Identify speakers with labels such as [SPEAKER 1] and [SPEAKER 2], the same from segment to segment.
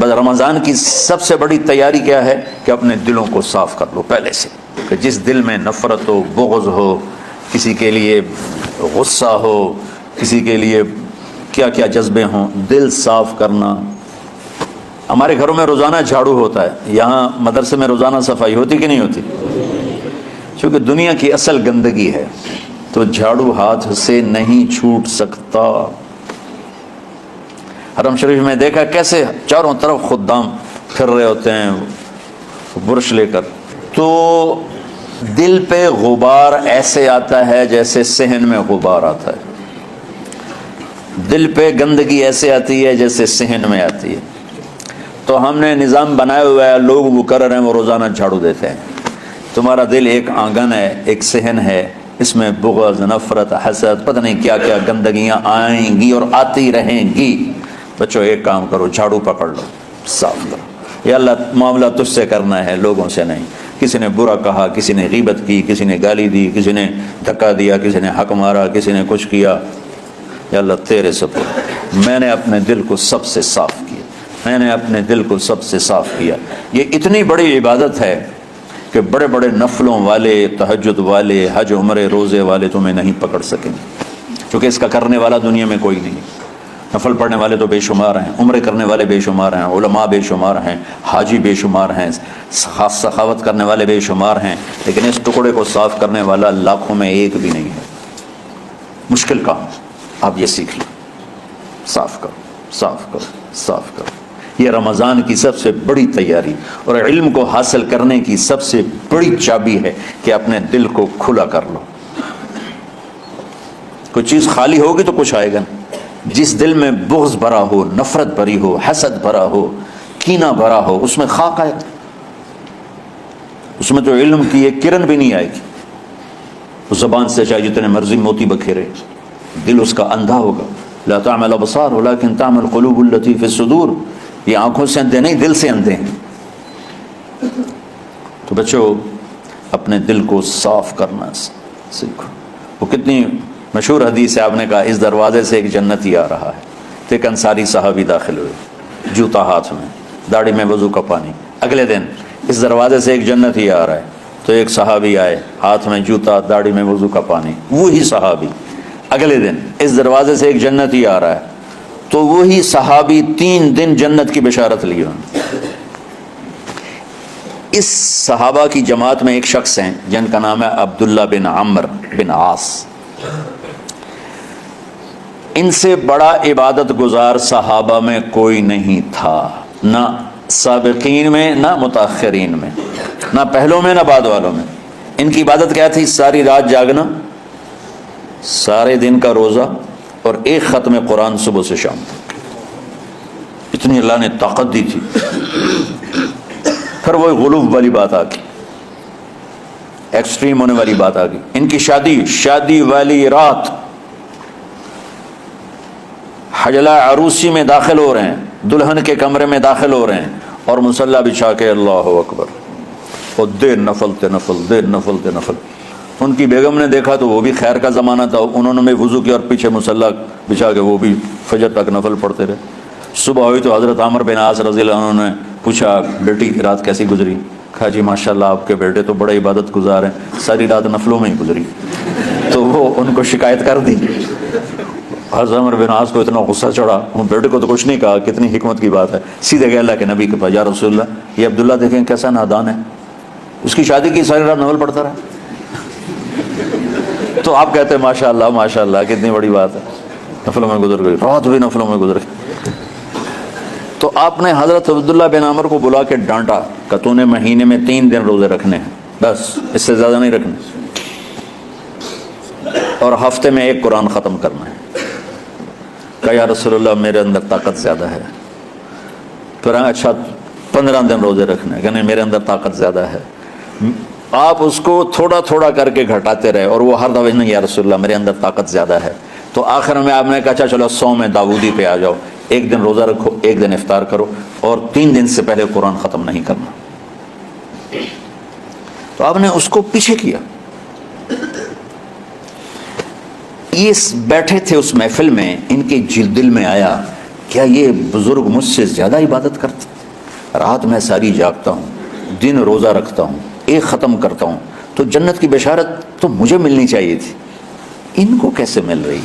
[SPEAKER 1] بس رمضان کی سب سے بڑی تیاری کیا ہے کہ اپنے دلوں کو صاف کر لو پہلے سے، کہ جس دل میں نفرت ہو، بغض ہو، کسی کے لیے غصہ ہو، کسی کے لیے کیا کیا جذبے ہوں، دل صاف کرنا۔ ہمارے گھروں میں روزانہ جھاڑو ہوتا ہے، یہاں مدرسے میں روزانہ صفائی ہوتی کہ نہیں ہوتی؟ چونکہ دنیا کی اصل گندگی ہے تو جھاڑو ہاتھ سے نہیں چھوٹ سکتا۔ حرم شریف میں دیکھا کیسے چاروں طرف خدام پھر رہے ہوتے ہیں برش لے کر، تو دل پہ غبار ایسے آتا ہے جیسے صحن میں غبار آتا ہے، دل پہ گندگی ایسے آتی ہے جیسے صحن میں آتی ہے۔ تو ہم نے نظام بنایا ہوا ہے، لوگ وہ کر رہے ہیں، وہ روزانہ جھاڑو دیتے ہیں۔ تمہارا دل ایک آنگن ہے، ایک صحن ہے، اس میں بغض، نفرت، حسد، پتہ نہیں کیا کیا گندگیاں آئیں گی اور آتی رہیں گی۔ بچوں ایک کام کرو، جھاڑو پکڑ لو، صاف کرو۔ یا اللہ معاملہ تجھ سے کرنا ہے، لوگوں سے نہیں۔ کسی نے برا کہا، کسی نے غیبت کی، کسی نے گالی دی، کسی نے دھکا دیا، کسی نے حق مارا، کسی نے کچھ کیا، یا اللہ تیرے سپرد میں نے اپنے دل کو سب سے صاف کیا، میں نے اپنے دل کو سب سے صاف کیا۔ یہ اتنی بڑی عبادت ہے کہ بڑے بڑے نفلوں والے، تہجد والے، حج عمرے روزے والے تمہیں نہیں پکڑ سکیں گے، کیونکہ اس کا کرنے والا دنیا میں کوئی نہیں۔ نفل پڑھنے والے تو بے شمار ہیں، عمرے کرنے والے بے شمار ہیں، علماء بے شمار ہیں، حاجی بے شمار ہیں، خاص سخاوت کرنے والے بے شمار ہیں، لیکن اس ٹکڑے کو صاف کرنے والا لاکھوں میں ایک بھی نہیں ہے۔ مشکل کام، آپ یہ سیکھ لیں، صاف کرو، صاف کرو، صاف کرو۔ یہ رمضان کی سب سے بڑی تیاری اور علم کو حاصل کرنے کی سب سے بڑی چابی ہے کہ اپنے دل کو کھلا کر لو۔ کوئی چیز خالی ہوگی تو کچھ آئے گا۔ جس دل میں بغض بھرا ہو، نفرت بھری ہو، حسد بھرا ہو، کینہ بھرا ہو، اس میں خاک آئے گا، اس میں تو علم کی ایک کرن بھی نہیں آئے گی۔ اس زبان سے چاہے جتنے مرضی موتی بکھیرے، دل اس کا اندھا ہوگا۔ لا تعمل ابصار ولكن تعمل القلوب التي في الصدور۔ یہ آنکھوں سے اندھے نہیں، دل سے اندھے ہیں۔ تو بچوں اپنے دل کو صاف کرنا سیکھو۔ وہ کتنی مشہور حدیث ہے، آپ نے کہا اس دروازے سے ایک جنتی آ رہا ہے، تو ایک انصاری صحابی داخل ہوئے، جوتا ہاتھ میں، داڑھی میں وضو کا پانی۔ اگلے دن اس دروازے سے ایک جنتی آ رہا ہے، تو ایک صحابی آئے، ہاتھ میں جوتا، داڑھی میں وضو کا پانی، وہی صحابی۔ اگلے دن اس دروازے سے ایک جنتی آ رہا ہے، تو وہی صحابی 3 دن جنت کی بشارت لی انہوں نے۔ اس صحابہ کی جماعت میں ایک شخص ہیں جن کا نام ہے عبداللہ بن عمرو بن عاص۔ ان سے بڑا عبادت گزار صحابہ میں کوئی نہیں تھا، نہ سابقین میں، نہ متاخرین میں، نہ پہلوں میں، نہ بعد والوں میں۔ ان کی عبادت کیا تھی؟ ساری رات جاگنا، سارے دن کا روزہ، اور ایک ختم قرآن صبح سے شام تک۔ اتنی اللہ نے طاقت دی تھی۔ پھر وہ غلوب والی بات آ گئی، ایکسٹریم ہونے والی بات آ گئی۔ ان کی شادی والی رات حجلہ عروسی میں داخل ہو رہے ہیں، دلہن کے کمرے میں داخل ہو رہے ہیں، اور مصلی بچھا کے اللہ اکبر، اور دیر نفل تے نفل، دیر نفل تے نفل۔ ان کی بیگم نے دیکھا تو وہ بھی خیر کا زمانہ تھا، انہوں نے بھی وضو کیا اور پیچھے مصلی بچھا کے وہ بھی فجر تک نفل پڑھتے رہے۔ صبح ہوئی تو حضرت عمرو بن عاص رضی اللہ عنہ نے پوچھا بیٹی رات کیسی گزری؟ کہا جی ماشاءاللہ آپ کے بیٹے تو بڑے عبادت گزار ہیں، ساری رات نفلوں میں ہی گزری۔ تو وہ ان کو شکایت کر دی۔ حضرت عمرو بن عاص کو اتنا غصہ چڑھا، وہ بیٹے کو تو کچھ نہیں کہا، کتنی حکمت کی بات ہے، سیدھے گئے اللہ کے نبی کے پاس، یا رسول اللہ یہ عبداللہ دیکھیں کیسا نادان ہے، اس کی شادی کی ساری رات نفل پڑھتا رہا۔ تو آپ کہتے ہیں ماشاءاللہ ماشاءاللہ کتنی بڑی بات ہے، نفلوں میں گزر گئی، رات بھی نفلوں میں گزر گئی۔ تو آپ نے حضرت عبداللہ بن عمر کو بلا کے ڈانٹا کہ تو نے مہینے میں 3 دن روزے رکھنے ہیں، بس اس سے زیادہ نہیں رکھنے، اور ہفتے میں 1 قرآن ختم کرنا ہے۔ کہا یا رسول اللہ میرے اندر طاقت زیادہ ہے۔ پھر اچھا 15 دن روزے رکھنے، کہ نہیں میرے اندر طاقت زیادہ ہے۔ آپ اس کو تھوڑا تھوڑا کر کے گھٹاتے رہے، اور وہ ہر دفعہ نہیں یا رسول اللہ میرے اندر طاقت زیادہ ہے۔ تو آخر میں آپ نے کہا اچھا چلو 100 میں داؤدی پہ آ جاؤ، 1 دن روزہ رکھو، 1 دن افطار کرو، اور 3 دن سے پہلے قرآن ختم نہیں کرنا۔ تو آپ نے اس کو پیچھے کیا۔ یہ بیٹھے تھے اس محفل میں، ان کے دل میں آیا کیا یہ بزرگ مجھ سے زیادہ عبادت کرتے؟ رات میں ساری جاگتا ہوں، دن روزہ رکھتا ہوں، ایک ختم کرتا ہوں، تو جنت کی بشارت تو مجھے ملنی چاہیے تھی، ان کو کیسے مل رہی؟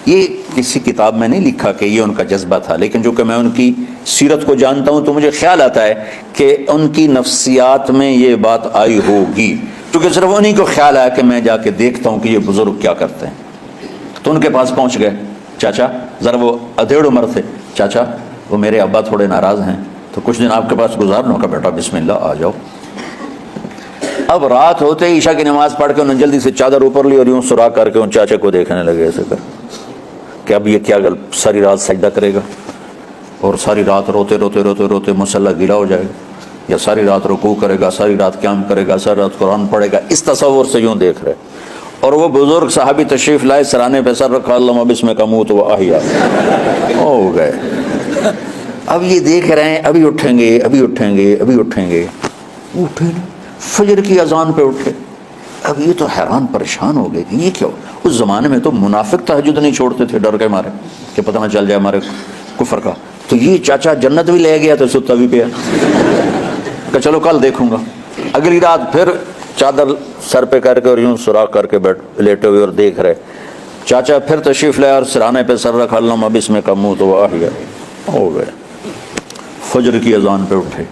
[SPEAKER 1] یہ کسی کتاب میں نہیں لکھا کہ یہ ان کا جذبہ تھا، لیکن جو کہ میں ان کی سیرت کو جانتا ہوں تو مجھے خیال آتا ہے کہ ان کی نفسیات میں یہ بات آئی ہوگی، کیونکہ صرف انہی کو خیال آیا کہ میں جا کے دیکھتا ہوں کہ یہ بزرگ کیا کرتے ہیں۔ تو ان کے پاس پہنچ گئے، چاچا ذرا، وہ ادھیڑ عمر تھے، چاچا وہ میرے ابا تھوڑے ناراض ہیں تو کچھ دن آپ کے پاس گزارنا ہوگا، بیٹا بسم اللہ آ جاؤ۔ اب رات ہوتے ہی عشاء کی نماز پڑھ کے انہوں نے جلدی سے چادر اوپر لی اور یوں سراغ کر کے ان چاچے کو دیکھنے لگے ایسے کر کہ اب یہ کیا ساری رات سجدہ کرے گا اور ساری رات روتے روتے روتے روتے مصلی گیلا ہو جائے گا، یا ساری رات رکوع کرے گا، ساری رات قیام کرے گا، ساری رات قرآن پڑھے گا، اس تصور سے یوں دیکھ رہے۔ اور وہ بزرگ صحابی تشریف لائے، سرانے پہ سر رکھا، اللہم بسمک اموت و احیا، ہو گئے۔ اب یہ دیکھ رہے ہیں ابھی اٹھیں گے، ابھی اٹھیں گے، ابھی اٹھیں گے، اٹھے نا، فجر کی اذان پہ اٹھے۔ اب یہ تو حیران پریشان ہو گئے کہ یہ کیا؟ اس زمانے میں تو منافق تہجد نہیں چھوڑتے تھے ڈر کے مارے کہ پتہ نہ چل جائے ہمارے کفر کا، تو یہ چاچا جنت بھی لے گیا تو ستا بھی پیا کہ چلو کل دیکھوں گا۔ اگلی رات پھر چادر سر پہ کر کے اور یوں سراغ کر کے لیٹے ہوئے اور دیکھ رہے، چاچا پھر تشریف لے اور سرانے پہ سر رکھا، اللہم بسمک اموت و احیا، ہو گئے۔ فجر کی اذان پہ اٹھے،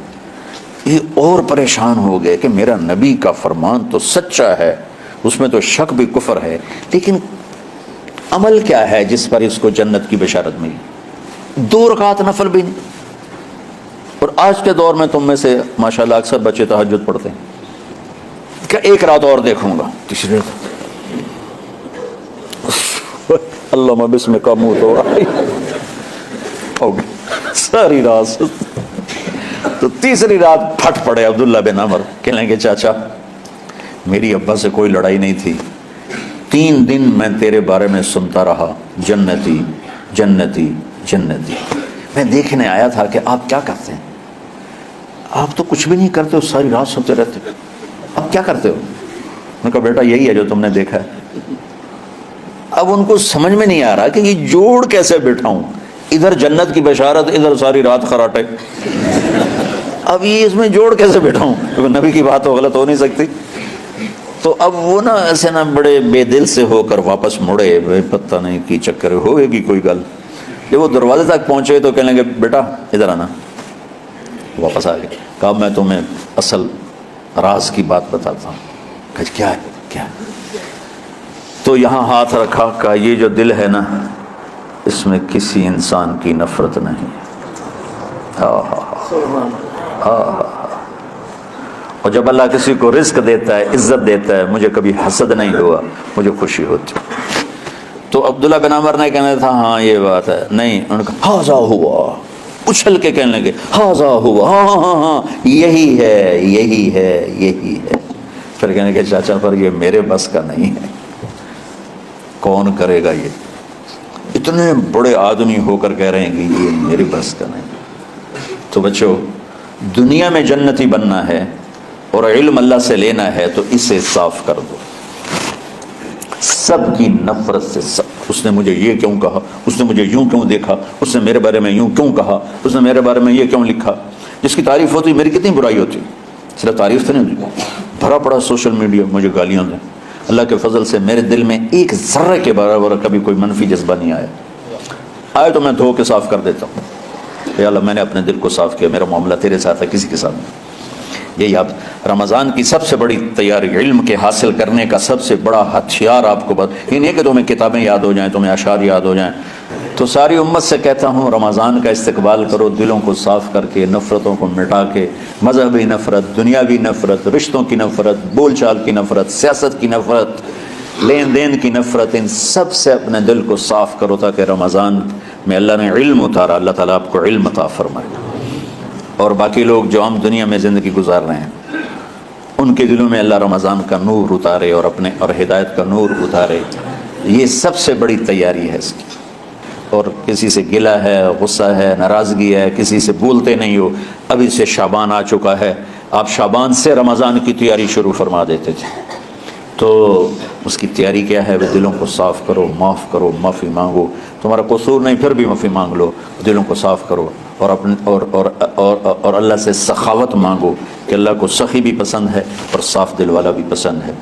[SPEAKER 1] یہ اور پریشان ہو گئے کہ میرا نبی کا فرمان تو سچا ہے، اس میں تو شک بھی کفر ہے، لیکن عمل کیا ہے جس پر اس کو جنت کی بشارت ملی؟ 2 رکعت نفل بھی نہیں۔ اور آج کے دور میں تم میں سے ماشاءاللہ اکثر بچے تہجد پڑھتے ہیں کہ ایک رات اور دیکھوں گا، تیسری رات اللہم بسمک اموت و احیا، ہو گئی ساری رات۔ تو تیسری رات پھٹ پڑے عبداللہ بن عمر، کہنے لگے چاچا میری ابا سے کوئی لڑائی نہیں تھی، 3 دن میں تیرے بارے میں سنتا رہا، جنتی جنتی جنتی، میں دیکھنے آیا تھا کہ آپ کیا کرتے ہیں، آپ تو کچھ بھی نہیں کرتے ہو، ساری رات سنتے رہتے ہو، آپ کیا کرتے ہو؟ میں نے کہا بیٹا یہی ہے جو تم نے دیکھا ہے۔ اب ان کو سمجھ میں نہیں آ رہا کہ یہ جوڑ کیسے بٹھاؤں، ادھر جنت کی بشارت، ادھر ساری رات خراٹے، اب یہ اس میں جوڑ کیسے بٹھاؤں؟ نبی کی بات تو غلط ہو نہیں سکتی۔ تو اب وہ نا ایسے نا بڑے بے دل سے ہو کر واپس مڑے، پتہ نہیں کی چکر ہوئے گی کوئی گل۔ جب وہ دروازے تک پہنچے تو کہنے لگے بیٹا ادھر آنا، واپس آ گئے۔ کہا میں تمہیں اصل راز کی بات بتاتا ہوں۔ کہ کیا ہے کیا ہے؟ تو یہاں ہاتھ رکھا، کہا یہ جو دل ہے نا اس میں کسی انسان کی نفرت نہیں۔ اور جب اللہ کسی کو رزق دیتا ہے، عزت دیتا ہے، مجھے کبھی حسد نہیں ہوا، مجھے خوشی ہوتی۔ تو عبداللہ بن عمر نے کہنا تھا ہاں یہ بات ہے، نہیں، انہوں نے کہا ہاذا ہوا، اچھل کے کہنے لگے ہاذا ہوا، ہاں ہاں ہاں یہی ہے یہی ہے یہی ہے۔ پھر کہنے لگے چاچا پر یہ میرے بس کا نہیں ہے، کون کرے گا یہ؟ اتنے بڑے آدمی ہو کر کہہ رہے ہیں کہ یہ میری بس کا نہیں۔ تو بچوں دنیا میں جنتی بننا ہے اور علم اللہ سے لینا ہے تو اسے صاف کر دو، سب کی نفرت سے۔ اس نے مجھے یہ کیوں کہا، اس نے مجھے یوں کیوں دیکھا، اس نے میرے بارے میں یوں کیوں کہا، اس نے میرے بارے میں یہ کیوں لکھا۔ جس کی تعریف ہوتی میری کتنی برائی ہوتی، صرف تعریف تو نہیں ہوتی، بھرا پڑا سوشل میڈیا مجھے گالیاں دیں۔ اللہ کے فضل سے میرے دل میں ایک ذرے کے برابر کبھی کوئی منفی جذبہ نہیں آیا، آئے تو میں دھو کے صاف کر دیتا ہوں، یا اللہ میں نے اپنے دل کو صاف کیا، میرا معاملہ تیرے ساتھ ہے، کسی کے ساتھ نہیں۔ یہ یاد رمضان کی سب سے بڑی تیاری، علم کے حاصل کرنے کا سب سے بڑا ہتھیار آپ کو یہ نہیں کہ تمہیں کتابیں یاد ہو جائیں، تمہیں اشعار یاد ہو جائیں۔ تو ساری امت سے کہتا ہوں رمضان کا استقبال کرو، دلوں کو صاف کر کے، نفرتوں کو مٹا کے، مذہبی نفرت، دنیاوی نفرت، رشتوں کی نفرت، بول چال کی نفرت، سیاست کی نفرت، لین دین کی نفرت، ان سب سے اپنے دل کو صاف کرو تاکہ رمضان میں اللہ نے علم اتارا، اللہ تعالیٰ آپ کو علم عطا فرمائے، اور باقی لوگ جو عام دنیا میں زندگی گزار رہے ہیں ان کے دلوں میں اللہ رمضان کا نور اتارے اور اپنے اور ہدایت کا نور اتارے۔ یہ سب سے بڑی تیاری ہے اس کی۔ اور کسی سے گلہ ہے، غصہ ہے، ناراضگی ہے، کسی سے بولتے نہیں ہو، ابھی سے شعبان آ چکا ہے، آپ شعبان سے رمضان کی تیاری شروع فرما دیتے تھے، تو اس کی تیاری کیا ہے؟ وہ دلوں کو صاف کرو، معافی مانگو، تمہارا قصور نہیں پھر بھی معافی مانگ لو، دلوں کو صاف کرو اور اپنے اور اللہ سے سخاوت مانگو کہ اللہ کو سخی بھی پسند ہے اور صاف دل والا بھی پسند ہے۔